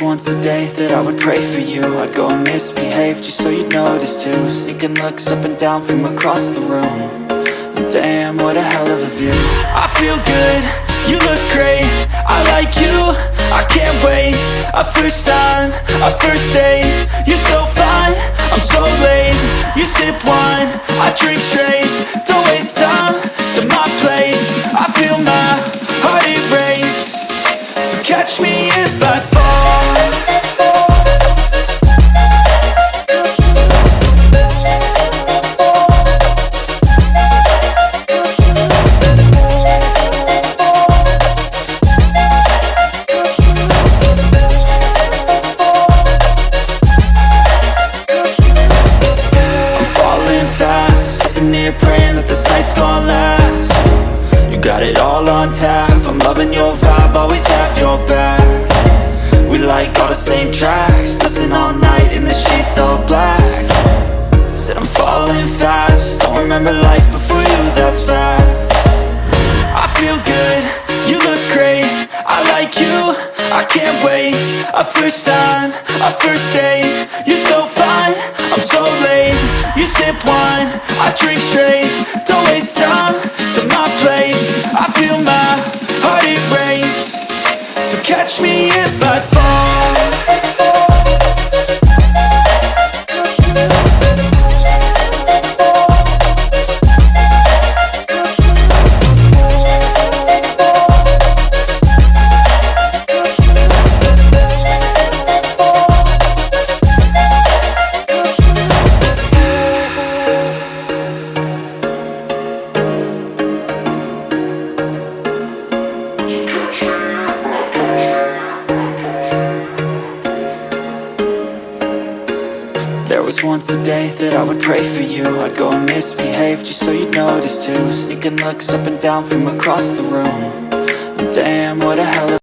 was once a day that I would pray for you. I'd go and misbehave just so you'd notice too. Sneaking looks up and down from across the room. And damn, what a hell of a view. I feel good, you look great, I like you, I can't wait. A first time, a first date, you're so fine, I'm so late. You sip wine, I drink straight, don't waste time to my place. I feel my heart erase, so catch me if I fall. Praying that this night's gonna last. You got it all on tap, I'm loving your vibe, always have your back. We like all the same tracks, listen all night in the sheets all black. Said I'm falling fast, don't remember life before you, that's fact. I feel good, you look great, I like you, I can't wait. A first time, a first date, you're so fine, I'm so late. You sip wine, I drink straight, don't waste time to my place. I feel my heart erase, so catch me if I fall. There was once a day that I would pray for you. I'd go and misbehave just so you'd notice too. Sneaking looks up and down from across the room. And damn, what a hell of